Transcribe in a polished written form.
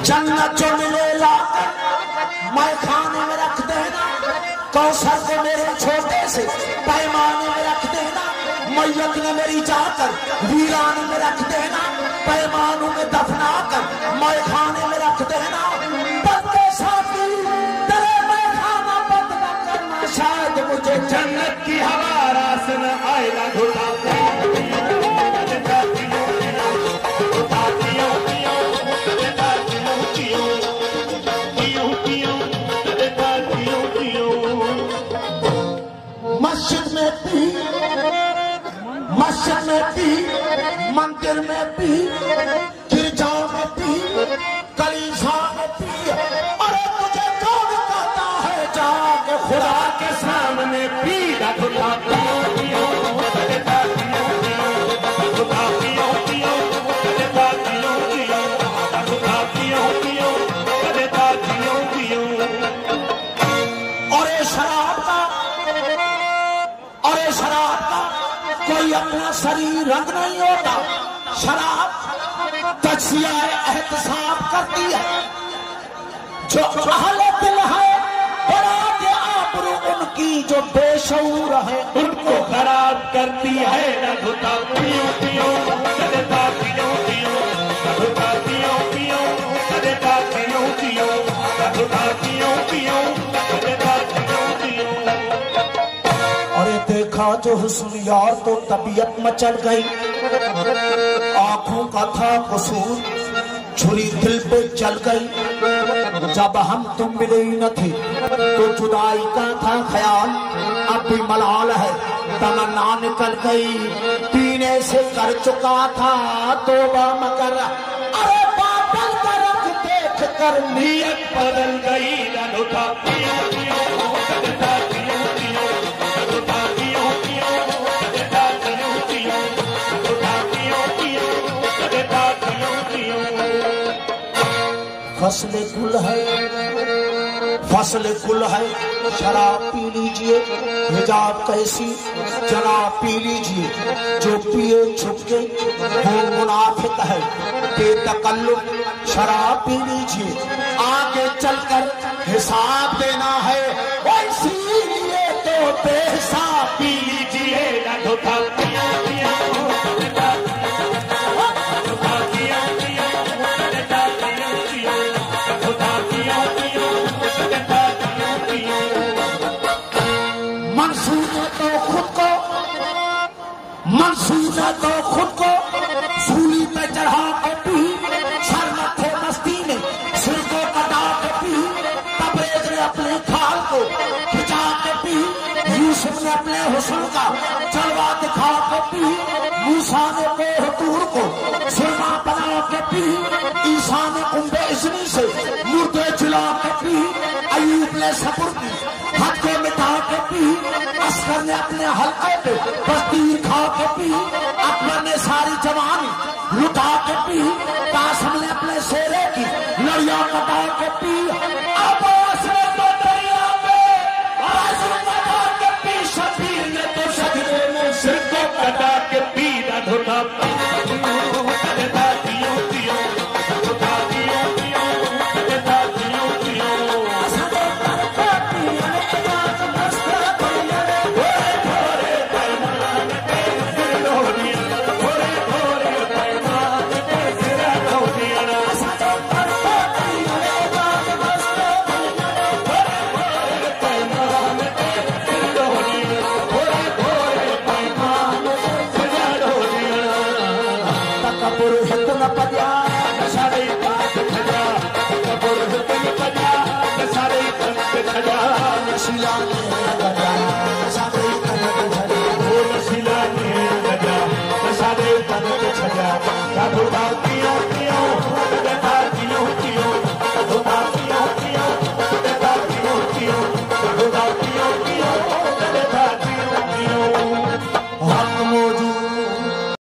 जन्नत जो मिलेला मैं खाने में रख देना, कौसर को मेरे छोटे से पैमाने में रख देना, मैयत ने मेरी जाकर वीरान में रख देना, पैमानों में दफना कर मैं खाने में रख देना। बंदे साथी तेरे मैं खाना बंद न करना, शायद मुझे जन्नत की हवा रास न आएगा घुटा मस्जिद में पी, मंदिर में पी, गिरजाओं में पी, कलीसिया में पी। अरे तुझे कौन कहता है जाके खुदा के सामने पी खुदा पियो पियो खुदा पियो खुदा पियो पियो खुदा पियो पियो खुदा पियो पियो खुदा पियो पियो। और शराब का कोई अपना शरीर रंग नहीं होता। शराब तज्जिया एहतसाब करती है। जो अहले दिल है बरात आबरू उनकी, जो बेशऊर है उनको खराब करती है। न घुटा पियो पियो सदा पियो पियो घुटा पियो पियो सदा पियो पियो घुटा पियो पियो सदा पियो पियो। अरे देखा जो हुस्न यार तो तबीयत मचल गई, आंखों का था कसूर छुरी दिल पे चल गई। जब हम तुम मिले ही न थे तो जुदाई का था ख्याल, अब भी मलाल है तमन्ना निकल गई। पीने से कर चुका था तौबा मगर, अरे बादल का रंग देख कर नीयत बदल गई। न लुटा पियो पियो सदा पियो पियो लुटा पियो पियो सदा पियो पियो लुटा पियो पियो सदा पियो पियो। फसल गुल है शराब पी लीजिए, हिजाब कैसी जनाब पी लीजिए। जो पिए छुपके वो मुनाफिक है, बेतकल्लुफ शराब पी लीजिए। आगे चलकर हिसाब देना है, इसीलिए तो बेहिसाब पी लीजिए। न धोखा पिया पिया मंसूर तो खुद को सूली पे चढ़ा के पी, सर मथे मस्ती में सिर को कटा के पी। तबरेज ने अपने खाल को खिंचा के पी, यूसुफ ने अपने हुस्न का जलवा दिखा के पी। मूसा ने कोहतूर को सुरमा बना के पी, ईसा ने उम्बे इज़्नी से मुर्दे जिला के पी। अयूब ने सब्र की हद को मिटा के पी, असगर ने अपने हल्के पे बस्ती खा के पी। अकबर ने सारी जवानी लुटा के पी, कासिम ने अपने शेरे की लड़ियां कटा के पी। अब्बास ने तो दरिया में आज़म कटा के पी, शबीर ने तो सजदे में सिर को कटा के पी। न धोखा सदा पियो पियो धोखा पियो पियो सदा पियो पियो। Sabe,